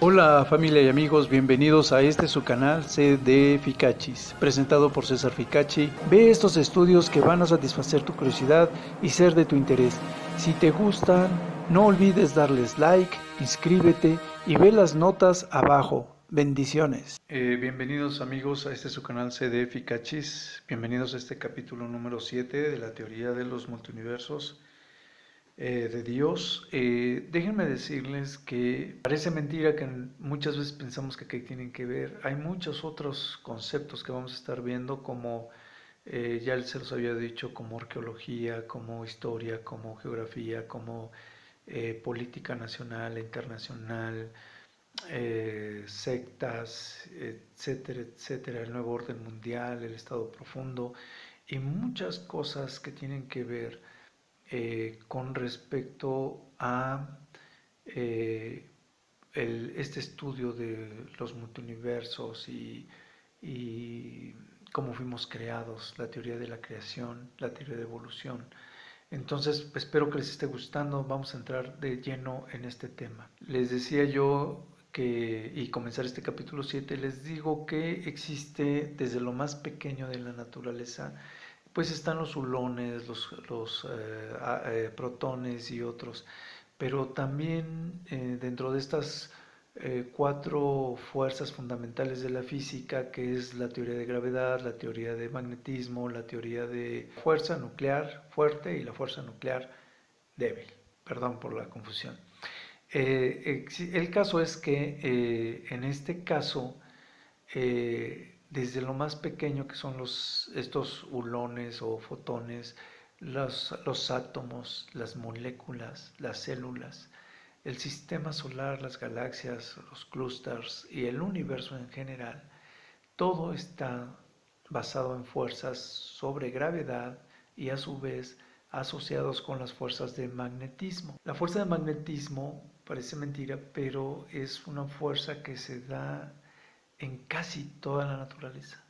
Hola familia y amigos, bienvenidos a su canal CD Ficachis, presentado por César Ficachi. Ve estos estudios que van a satisfacer tu curiosidad y ser de tu interés. Si te gustan, no olvides darles like, inscríbete y ve las notas abajo. Bendiciones. Bienvenidos amigos a su canal CD Ficachis. Bienvenidos a este capítulo número 7 de la teoría de los multiversos. De Dios. Déjenme decirles que parece mentira que muchas veces pensamos que tienen que ver. Hay muchos otros conceptos que vamos a estar viendo, como ya se los había dicho, como arqueología, como historia, como geografía, como política nacional, internacional, sectas, etcétera, etcétera, el nuevo orden mundial, el estado profundo y muchas cosas que tienen que ver con respecto a este estudio de los multiversos y cómo fuimos creados, la teoría de la creación, la teoría de evolución. Entonces, espero que les esté gustando. Vamos a entrar de lleno en este tema. Les decía yo y comenzar este capítulo 7, les digo que existe desde lo más pequeño de la naturaleza, pues están los hulones, los protones y otros, pero también dentro de estas cuatro fuerzas fundamentales de la física, que es la teoría de gravedad, la teoría de magnetismo, la teoría de fuerza nuclear fuerte y la fuerza nuclear débil. Perdón por la confusión. El caso es que en este caso, desde lo más pequeño, que son estos hulones o fotones, los átomos, las moléculas, las células, el sistema solar, las galaxias, los clústeres y el universo en general, todo está basado en fuerzas sobre gravedad y a su vez asociados con las fuerzas de magnetismo. La fuerza de magnetismo parece mentira, pero es una fuerza que se da en casi toda la naturaleza,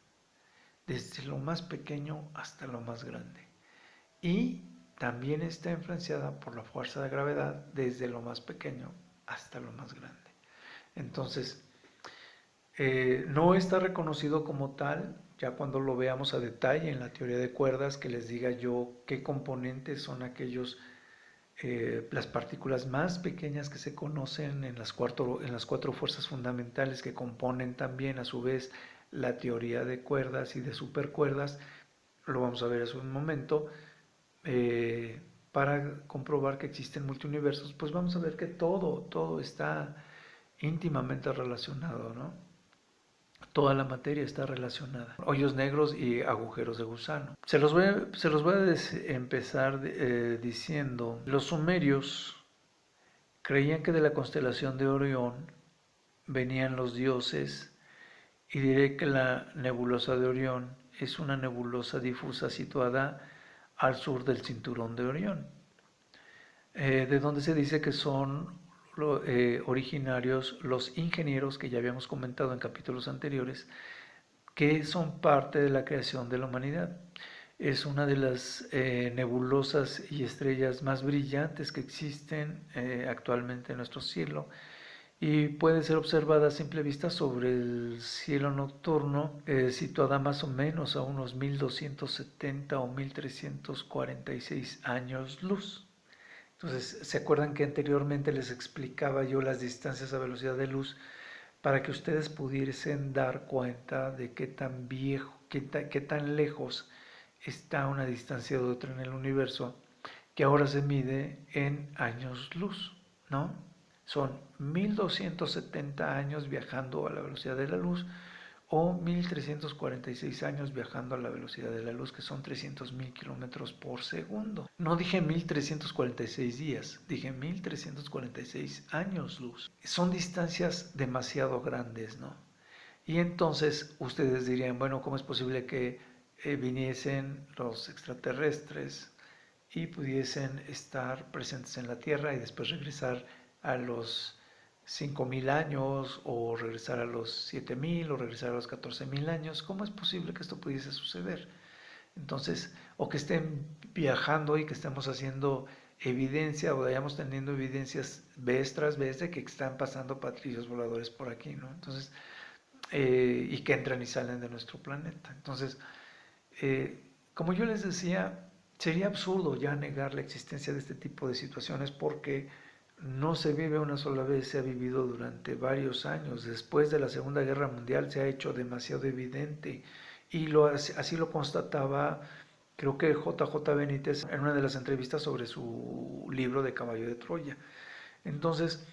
desde lo más pequeño hasta lo más grande. Y también está influenciada por la fuerza de gravedad desde lo más pequeño hasta lo más grande. Entonces, no está reconocido como tal, ya cuando lo veamos a detalle en la teoría de cuerdas, que les diga yo qué componentes son las partículas más pequeñas que se conocen en las cuatro fuerzas fundamentales que componen también a su vez la teoría de cuerdas y de supercuerdas. Lo vamos a ver en un momento. Para comprobar que existen multiuniversos, pues vamos a ver que todo está íntimamente relacionado, ¿no? Toda la materia está relacionada. Hoyos negros y agujeros de gusano. Se los voy a empezar diciendo, los sumerios creían que de la constelación de Orión venían los dioses, y diré que la nebulosa de Orión es una nebulosa difusa situada al sur del cinturón de Orión, de donde se dice que son originarios los ingenieros que ya habíamos comentado en capítulos anteriores, que son parte de la creación de la humanidad. Es una de las nebulosas y estrellas más brillantes que existen actualmente en nuestro cielo, y puede ser observada a simple vista sobre el cielo nocturno, situada más o menos a unos 1270 o 1346 años luz. Entonces, ¿se acuerdan que anteriormente les explicaba yo las distancias a velocidad de luz para que ustedes pudiesen dar cuenta de qué tan viejo, qué tan lejos está una distancia de otra en el universo, que ahora se mide en años luz, ¿no? Son 1270 años viajando a la velocidad de la luz, o 1346 años viajando a la velocidad de la luz, que son 300.000 kilómetros por segundo. No dije 1346 días, dije 1346 años luz. Son distancias demasiado grandes, ¿no? Y entonces ustedes dirían, bueno, ¿cómo es posible que viniesen los extraterrestres y pudiesen estar presentes en la Tierra y después regresar a los 5.000 años, o regresar a los 7.000, o regresar a los 14.000 años? ¿Cómo es posible que esto pudiese suceder? Entonces, o que estén viajando y que estemos haciendo evidencia o vayamos teniendo evidencias vez tras vez de que están pasando platillos voladores por aquí, ¿no? Entonces, y que entran y salen de nuestro planeta. Entonces, como yo les decía, sería absurdo ya negar la existencia de este tipo de situaciones porque no se vive una sola vez, se ha vivido durante varios años. Después de la Segunda Guerra Mundial se ha hecho demasiado evidente y así lo constataba, creo que JJ Benítez en una de las entrevistas sobre su libro de Caballo de Troya. Entonces,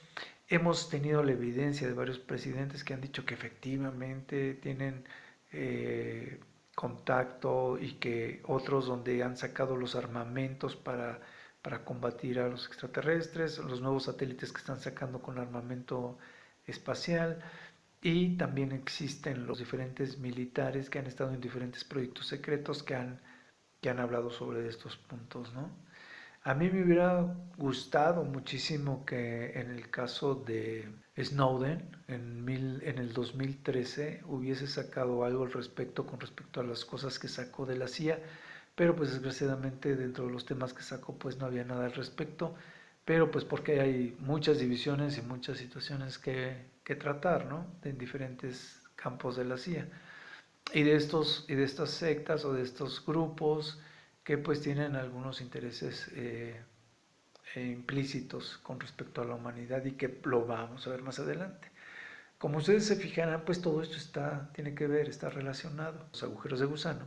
hemos tenido la evidencia de varios presidentes que han dicho que efectivamente tienen contacto y que otros donde han sacado los armamentos para combatir a los extraterrestres, los nuevos satélites que están sacando con armamento espacial, y también existen los diferentes militares que han estado en diferentes proyectos secretos que han hablado sobre estos puntos, ¿no? A mí me hubiera gustado muchísimo que en el caso de Snowden, en el 2013, hubiese sacado algo al respecto con respecto a las cosas que sacó de la CIA, pero pues desgraciadamente dentro de los temas que sacó pues no había nada al respecto, pero pues porque hay muchas divisiones y muchas situaciones que tratar, ¿no? En diferentes campos de la CIA. Y de estas sectas o de estos grupos que pues tienen algunos intereses implícitos con respecto a la humanidad y que lo vamos a ver más adelante. Como ustedes se fijarán, pues todo esto tiene que ver, está relacionado. Los agujeros de gusano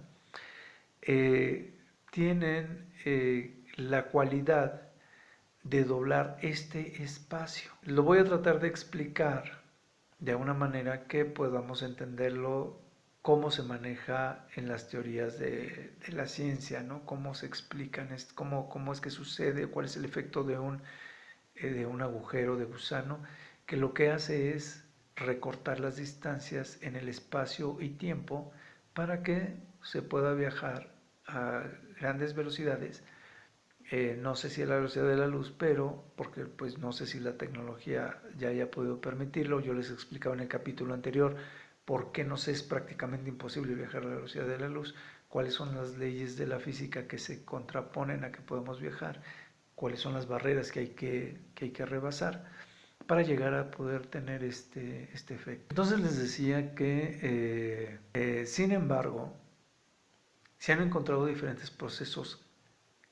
tienen la cualidad de doblar este espacio. Lo voy a tratar de explicar de una manera que podamos entenderlo, cómo se maneja en las teorías de la ciencia, ¿no? Cómo se explican, cómo es que sucede, cuál es el efecto de un agujero de gusano, que lo que hace es recortar las distancias en el espacio y tiempo para que se pueda viajar a grandes velocidades. No sé si a la velocidad de la luz, pero porque pues no sé si la tecnología ya haya podido permitirlo. Yo les explicaba en el capítulo anterior por qué nos es prácticamente imposible viajar a la velocidad de la luz, cuáles son las leyes de la física que se contraponen a que podemos viajar, cuáles son las barreras que hay que rebasar para llegar a poder tener este efecto. Entonces les decía que, sin embargo, se han encontrado diferentes procesos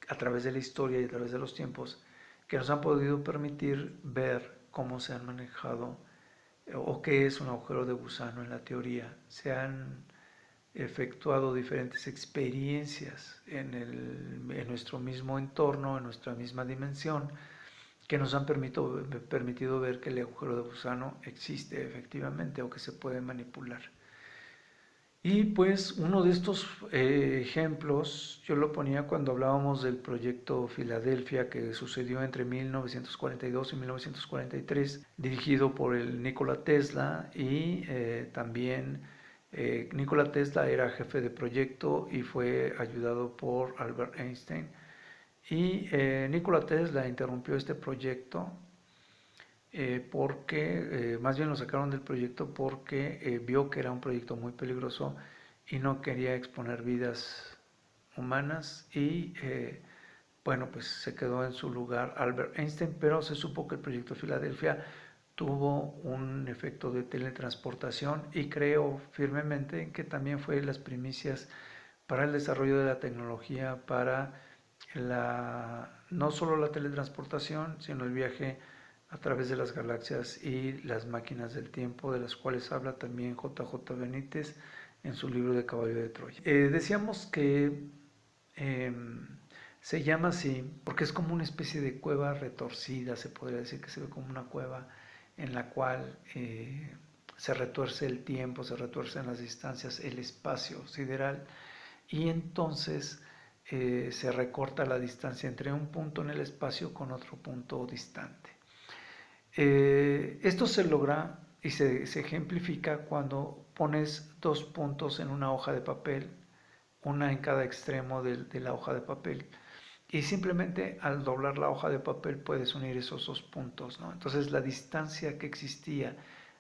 a través de la historia y a través de los tiempos que nos han podido permitir ver cómo se han manejado o qué es un agujero de gusano en la teoría. Se han efectuado diferentes experiencias en nuestro mismo entorno, en nuestra misma dimensión, que nos han permitido ver que el agujero de gusano existe efectivamente o que se puede manipular. Y pues uno de estos ejemplos yo lo ponía cuando hablábamos del proyecto Filadelfia que sucedió entre 1942 y 1943, dirigido por el Nikola Tesla y también Nikola Tesla era jefe de proyecto y fue ayudado por Albert Einstein. Y Nikola Tesla interrumpió este proyecto porque más bien lo sacaron del proyecto porque vio que era un proyecto muy peligroso y no quería exponer vidas humanas y bueno, pues se quedó en su lugar Albert Einstein, pero se supo que el proyecto Filadelfia tuvo un efecto de teletransportación y creo firmemente en que también fue las primicias para el desarrollo de la tecnología para no solo la teletransportación, sino el viaje a través de las galaxias y las máquinas del tiempo, de las cuales habla también JJ Benítez en su libro de Caballo de Troya. Decíamos que se llama así porque es como una especie de cueva retorcida, se podría decir que se ve como una cueva en la cual se retuerce el tiempo, se retuercen las distancias, el espacio sideral, y entonces se recorta la distancia entre un punto en el espacio con otro punto distante. Esto se logra y se ejemplifica cuando pones dos puntos en una hoja de papel, una en cada extremo de la hoja de papel, y simplemente al doblar la hoja de papel puedes unir esos dos puntos, ¿no? Entonces la distancia que existía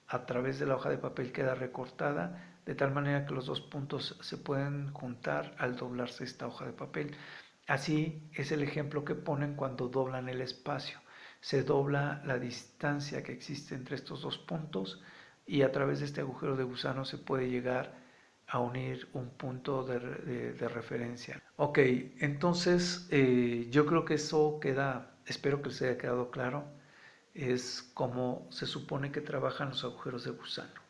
a través de la hoja de papel queda recortada de tal manera que los dos puntos se pueden juntar al doblarse esta hoja de papel. Así es el ejemplo que ponen cuando doblan el espacio. Se dobla la distancia que existe entre estos dos puntos y a través de este agujero de gusano se puede llegar a unir un punto de referencia. Ok, entonces yo creo que eso queda, espero que les haya quedado claro, es como se supone que trabajan los agujeros de gusano.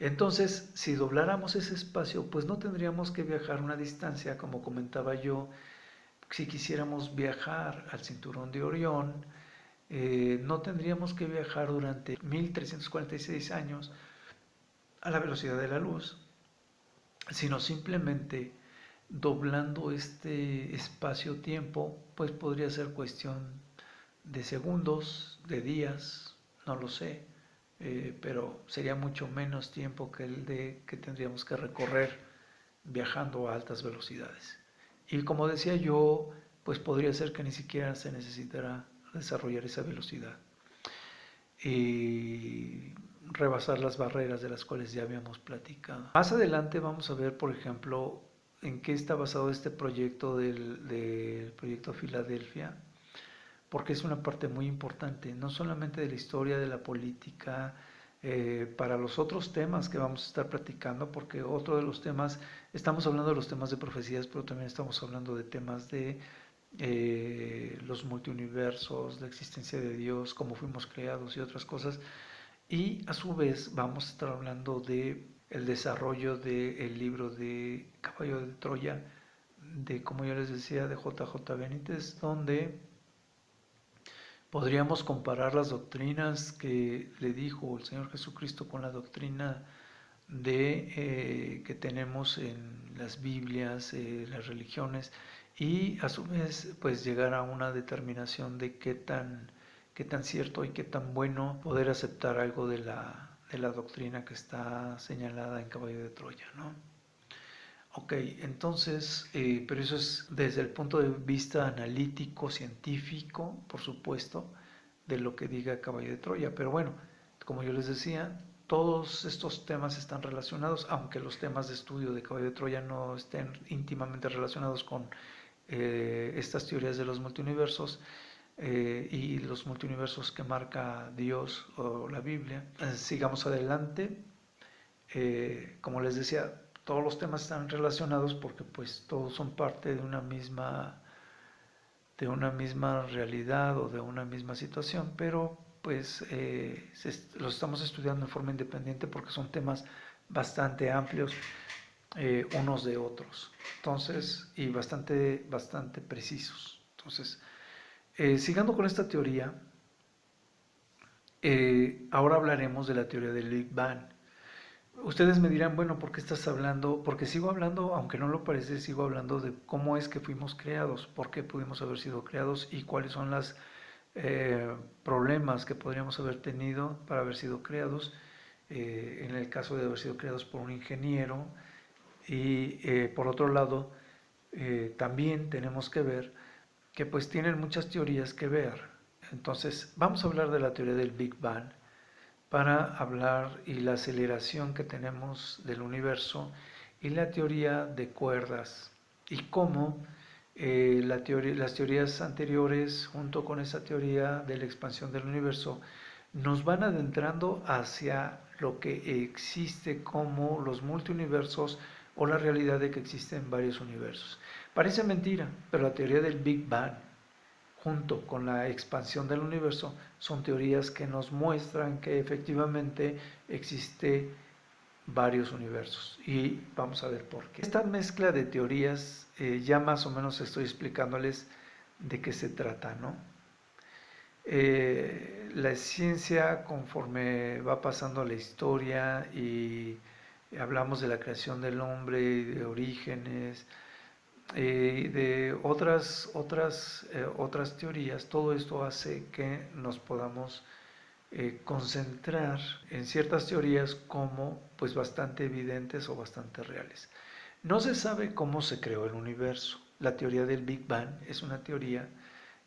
Entonces, si dobláramos ese espacio, pues no tendríamos que viajar una distancia, como comentaba yo. Si quisiéramos viajar al cinturón de Orión, no tendríamos que viajar durante 1346 años a la velocidad de la luz, sino simplemente doblando este espacio-tiempo, pues podría ser cuestión de segundos, de días, no lo sé, pero sería mucho menos tiempo que el de que tendríamos que recorrer viajando a altas velocidades. Y como decía yo, pues podría ser que ni siquiera se necesitará desarrollar esa velocidad y rebasar las barreras de las cuales ya habíamos platicado. Más adelante vamos a ver, por ejemplo, en qué está basado este proyecto del proyecto Filadelfia, porque es una parte muy importante, no solamente de la historia, de la política, para los otros temas que vamos a estar platicando, porque otro de los temas, estamos hablando de los temas de profecías, pero también estamos hablando de temas de los multiuniversos, la existencia de Dios, cómo fuimos creados y otras cosas. Y a su vez vamos a estar hablando de el desarrollo del libro de Caballo de Troya, de, como yo les decía, de JJ Benítez, donde podríamos comparar las doctrinas que le dijo el Señor Jesucristo con la doctrina que tenemos en las Biblias, las religiones, y a su vez pues llegar a una determinación de qué tan cierto y qué tan bueno poder aceptar algo de la doctrina que está señalada en Caballo de Troya, ¿no? Ok, entonces, pero eso es desde el punto de vista analítico, científico, por supuesto, de lo que diga Caballo de Troya. Pero bueno, como yo les decía, todos estos temas están relacionados, aunque los temas de estudio de Caballo de Troya no estén íntimamente relacionados con estas teorías de los multiuniversos y los multiuniversos que marca Dios o la Biblia. Sigamos adelante. Como les decía, todos los temas están relacionados porque pues todos son parte de una misma realidad o de una misma situación, pero pues los estamos estudiando en forma independiente porque son temas bastante amplios unos de otros, entonces, y bastante precisos. Entonces, siguiendo con esta teoría, ahora hablaremos de la teoría del Big Bang. Ustedes me dirán, bueno, ¿por qué estás hablando? Porque sigo hablando, aunque no lo parece, sigo hablando de cómo es que fuimos creados, por qué pudimos haber sido creados y cuáles son los problemas que podríamos haber tenido para haber sido creados, en el caso de haber sido creados por un ingeniero. Y por otro lado, también tenemos que ver que pues tienen muchas teorías que ver. Entonces, vamos a hablar de la teoría del Big Bang para hablar y la aceleración que tenemos del universo y la teoría de cuerdas y cómo las teorías anteriores junto con esa teoría de la expansión del universo nos van adentrando hacia lo que existe como los multiuniversos o la realidad de que existen varios universos. Parece mentira, pero la teoría del Big Bang junto con la expansión del universo son teorías que nos muestran que efectivamente existe varios universos y vamos a ver por qué. Esta mezcla de teorías ya más o menos estoy explicándoles de qué se trata, ¿no? La ciencia, conforme va pasando la historia y hablamos de la creación del hombre y de orígenes, de otras teorías, todo esto hace que nos podamos concentrar en ciertas teorías como pues bastante evidentes o bastante reales. No se sabe cómo se creó el universo. La teoría del Big Bang es una teoría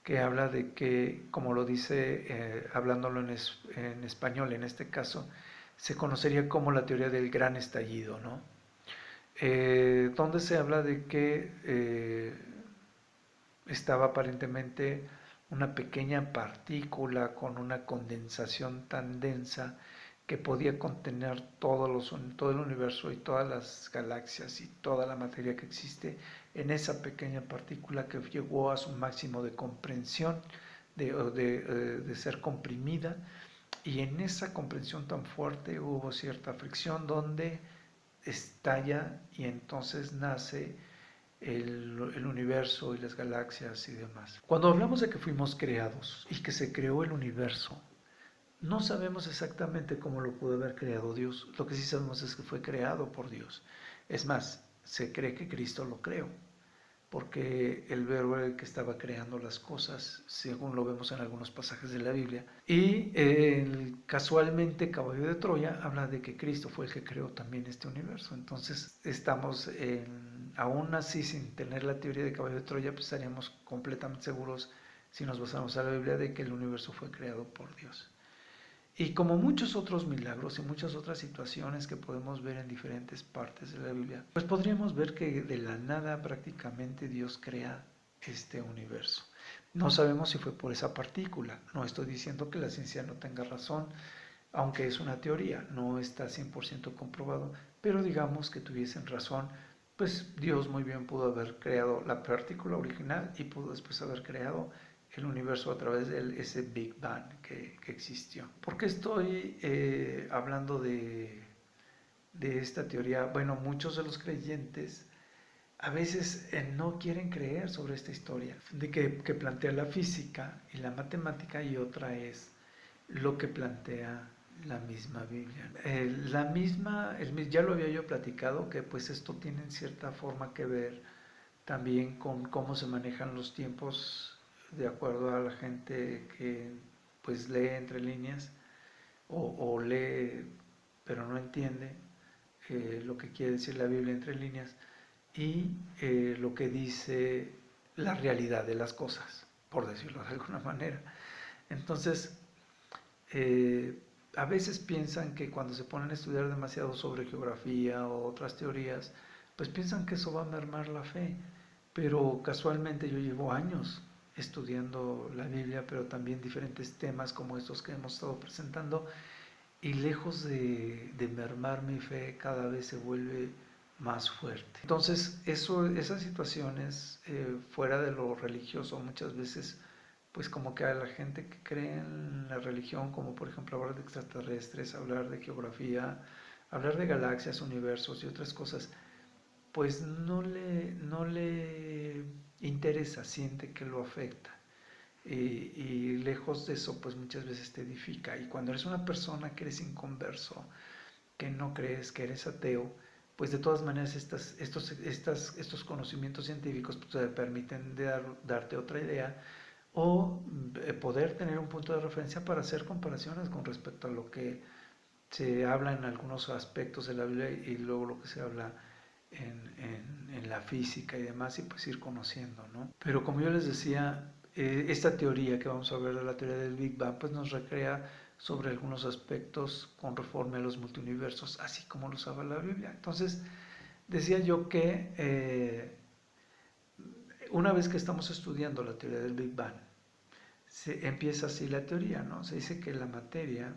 que habla de que, como lo dice, hablándolo en español en este caso, se conocería como la teoría del gran estallido, ¿no? Donde se habla de que estaba aparentemente una pequeña partícula con una condensación tan densa que podía contener todo el universo y todas las galaxias y toda la materia que existe en esa pequeña partícula que llegó a su máximo de comprensión, de ser comprimida, y en esa comprensión tan fuerte hubo cierta fricción donde estalla y entonces nace el universo y las galaxias y demás. Cuando hablamos de que fuimos creados y que se creó el universo, no sabemos exactamente cómo lo pudo haber creado Dios. Lo que sí sabemos es que fue creado por Dios. Es más, se cree que Cristo lo creó, porque el verbo era el que estaba creando las cosas, según lo vemos en algunos pasajes de la Biblia. Y casualmente Caballo de Troya habla de que Cristo fue el que creó también este universo. Entonces estamos, aún así sin tener la teoría de Caballo de Troya, pues estaríamos completamente seguros, si nos basamos a la Biblia, de que el universo fue creado por Dios. Y como muchos otros milagros y muchas otras situaciones que podemos ver en diferentes partes de la Biblia, pues podríamos ver que de la nada prácticamente Dios crea este universo. No sabemos si fue por esa partícula. No estoy diciendo que la ciencia no tenga razón, aunque es una teoría, no está 100% comprobado, pero digamos que tuviesen razón, pues Dios muy bien pudo haber creado la partícula original y pudo después haber creado el universo a través de ese Big Bang que existió. ¿Por qué estoy hablando de esta teoría? Bueno, muchos de los creyentes a veces no quieren creer sobre esta historia de que plantea la física y la matemática, y otra es lo que plantea la misma Biblia. Ya lo había yo platicado, que pues esto tiene en cierta forma que ver también con cómo se manejan los tiempos de acuerdo a la gente que pues lee entre líneas o lee pero no entiende lo que quiere decir la Biblia entre líneas y lo que dice la realidad de las cosas, por decirlo de alguna manera. Entonces, a veces piensan que cuando se ponen a estudiar demasiado sobre geografía o otras teorías, pues piensan que eso va a mermar la fe. Pero casualmente yo llevo años estudiando la Biblia, pero también diferentes temas como estos que hemos estado presentando, y lejos de mermar mi fe, cada vez se vuelve más fuerte. Entonces, esas situaciones fuera de lo religioso muchas veces, pues como que a la gente que cree en la religión, como por ejemplo hablar de extraterrestres, hablar de geografía, hablar de galaxias, universos y otras cosas, pues no le interesa, siente que lo afecta. Y lejos de eso, pues muchas veces te edifica. Y cuando eres una persona que eres inconverso, que no crees, que eres ateo, pues de todas maneras estos conocimientos científicos pues, te permiten darte otra idea o poder tener un punto de referencia para hacer comparaciones con respecto a lo que se habla en algunos aspectos de la Biblia y luego lo que se habla en la física y demás, y pues ir conociendo, ¿no? Pero como yo les decía, esta teoría que vamos a ver de la teoría del Big Bang, pues nos recrea sobre algunos aspectos conforme a los multiuniversos, así como los habla la Biblia. Entonces, decía yo que una vez que estamos estudiando la teoría del Big Bang, se empieza así la teoría, ¿no? Se dice que la materia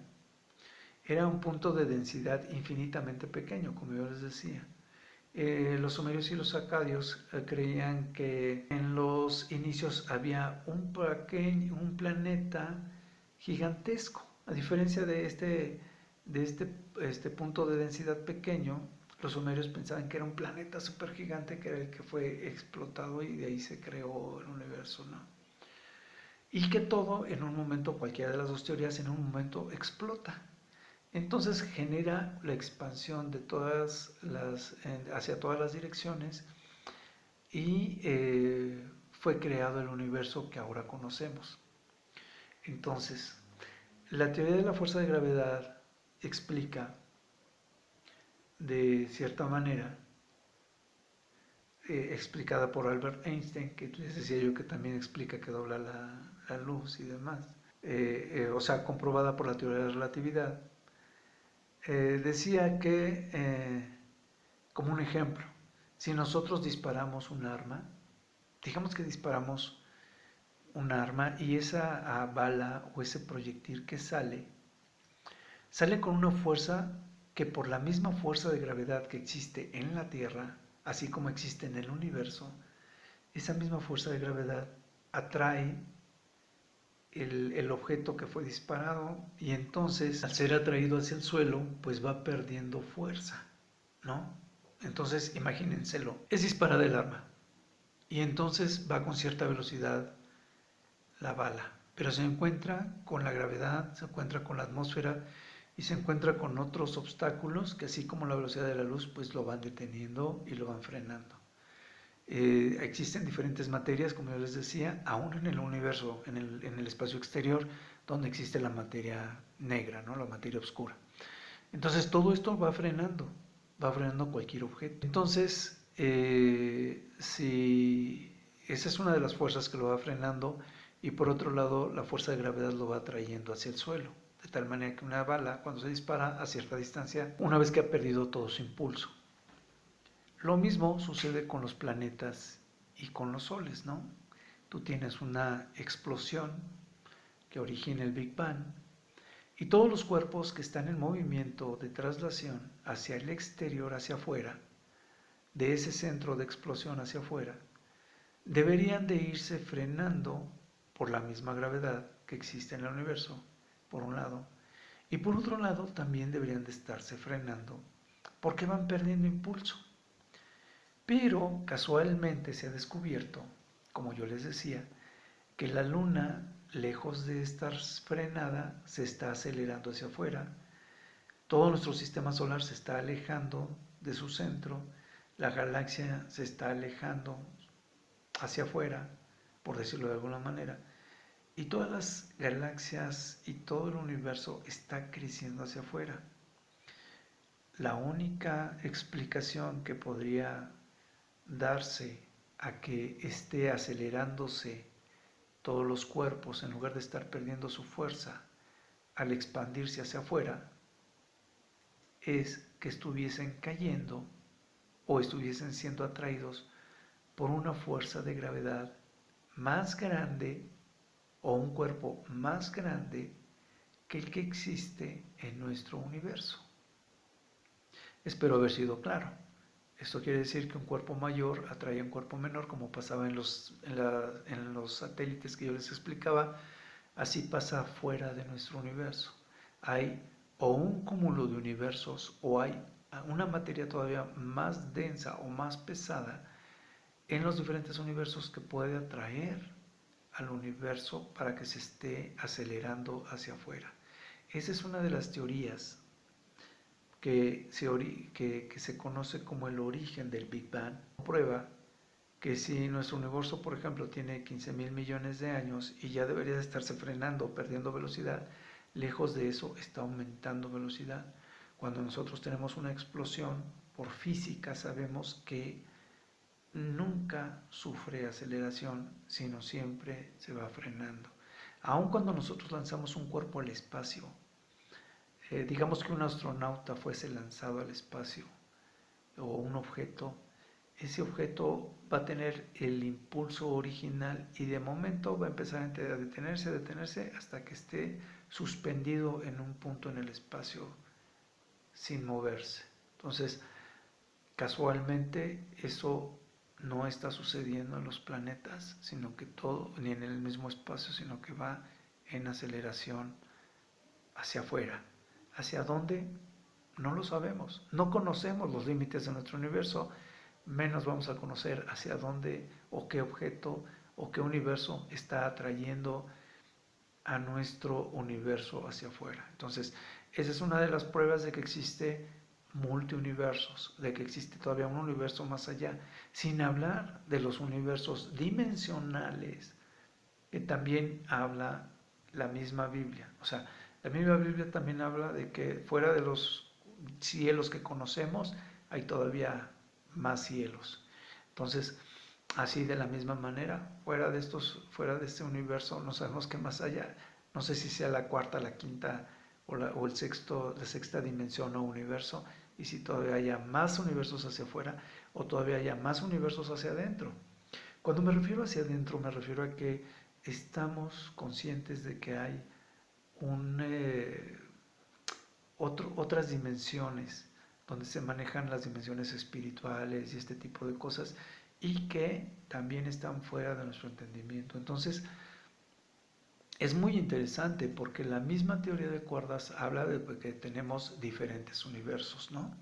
era un punto de densidad infinitamente pequeño, como yo les decía. Los sumerios y los acadios creían que en los inicios había un planeta gigantesco. A diferencia de este punto de densidad pequeño, los sumerios pensaban que era un planeta súper gigante que era el que fue explotado y de ahí se creó el universo, ¿no? Y que todo en un momento, cualquiera de las dos teorías, en un momento explota. Entonces genera la expansión de hacia todas las direcciones y fue creado el universo que ahora conocemos. Entonces, la teoría de la fuerza de gravedad explica de cierta manera, explicada por Albert Einstein, que les decía yo que también explica que dobla la luz y demás, o sea, comprobada por la teoría de la relatividad. Decía que, como un ejemplo, si nosotros disparamos un arma, digamos que disparamos un arma y esa bala o ese proyectil que sale con una fuerza que por la misma fuerza de gravedad que existe en la Tierra, así como existe en el universo, esa misma fuerza de gravedad atrae el objeto que fue disparado y entonces al ser atraído hacia el suelo pues va perdiendo fuerza, ¿no? Entonces imagínenselo, es disparada el arma y entonces va con cierta velocidad la bala, pero se encuentra con la gravedad, se encuentra con la atmósfera y se encuentra con otros obstáculos que así como la velocidad de la luz pues lo van deteniendo y lo van frenando. Existen diferentes materias, como yo les decía, aún en el universo, en el espacio exterior, donde existe la materia negra, ¿no? La materia oscura. Entonces todo esto va frenando cualquier objeto. Entonces, si esa es una de las fuerzas que lo va frenando y por otro lado la fuerza de gravedad lo va atrayendo hacia el suelo, de tal manera que una bala cuando se dispara a cierta distancia, una vez que ha perdido todo su impulso. Lo mismo sucede con los planetas y con los soles, ¿no? Tú tienes una explosión que origina el Big Bang y todos los cuerpos que están en movimiento de traslación hacia el exterior, hacia afuera, de ese centro de explosión hacia afuera, deberían de irse frenando por la misma gravedad que existe en el universo, por un lado, y por otro lado también deberían de estarse frenando porque van perdiendo impulso. Pero casualmente se ha descubierto, como yo les decía, que la Luna, lejos de estar frenada, se está acelerando hacia afuera. Todo nuestro sistema solar se está alejando de su centro, la galaxia se está alejando hacia afuera, por decirlo de alguna manera, y todas las galaxias y todo el universo está creciendo hacia afuera. La única explicación que podría darse a que esté acelerándose todos los cuerpos en lugar de estar perdiendo su fuerza al expandirse hacia afuera, es que estuviesen cayendo o estuviesen siendo atraídos por una fuerza de gravedad más grande o un cuerpo más grande que el que existe en nuestro universo. Espero haber sido claro. Esto quiere decir que un cuerpo mayor atrae a un cuerpo menor, como pasaba en los satélites que yo les explicaba. Así pasa fuera de nuestro universo. Hay o un cúmulo de universos o hay una materia todavía más densa o más pesada en los diferentes universos que puede atraer al universo para que se esté acelerando hacia afuera. Esa es una de las teorías que se conoce como el origen del Big Bang. Prueba que si nuestro universo, por ejemplo, tiene 15.000 millones de años y ya debería de estarse frenando o perdiendo velocidad, lejos de eso está aumentando velocidad. Cuando nosotros tenemos una explosión, por física sabemos que nunca sufre aceleración, sino siempre se va frenando. Aun cuando nosotros lanzamos un cuerpo al espacio, digamos que un astronauta fuese lanzado al espacio o un objeto, ese objeto va a tener el impulso original y de momento va a empezar a detenerse hasta que esté suspendido en un punto en el espacio sin moverse. Entonces, casualmente eso no está sucediendo en los planetas, sino que todo, ni en el mismo espacio, sino que va en aceleración hacia afuera. ¿Hacia dónde? No lo sabemos. No conocemos los límites de nuestro universo, menos vamos a conocer hacia dónde o qué objeto o qué universo está atrayendo a nuestro universo hacia afuera. Entonces, esa es una de las pruebas de que existe multiuniversos, de que existe todavía un universo más allá, sin hablar de los universos dimensionales que también habla la misma Biblia. O sea, la misma Biblia también habla de que fuera de los cielos que conocemos hay todavía más cielos. Entonces, así de la misma manera, fuera de este universo, no sabemos qué más allá. No sé si sea la cuarta, la quinta o el sexto, la sexta dimensión o universo, y si todavía haya más universos hacia afuera o todavía haya más universos hacia adentro. Cuando me refiero hacia adentro, me refiero a que estamos conscientes de que hay otras dimensiones donde se manejan las dimensiones espirituales y este tipo de cosas y que también están fuera de nuestro entendimiento. Entonces, es muy interesante porque la misma teoría de cuerdas habla de que tenemos diferentes universos, ¿no?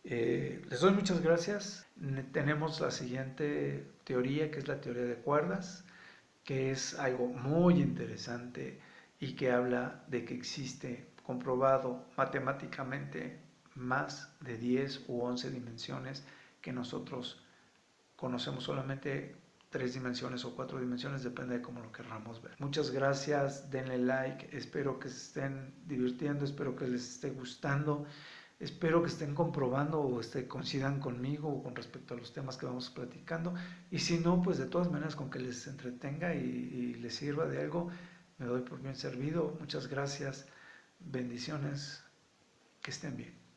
Les doy muchas gracias. Tenemos la siguiente teoría, que es la teoría de cuerdas, que es algo muy interesante y que habla de que existe comprobado matemáticamente más de 10 u 11 dimensiones que nosotros conocemos solamente 3 dimensiones o 4 dimensiones, depende de cómo lo querramos ver. Muchas gracias, denle like, espero que se estén divirtiendo, espero que les esté gustando. Espero que estén comprobando o coincidan conmigo con respecto a los temas que vamos platicando. Y si no, pues de todas maneras con que les entretenga y les sirva de algo, me doy por bien servido. Muchas gracias. Bendiciones. Que estén bien.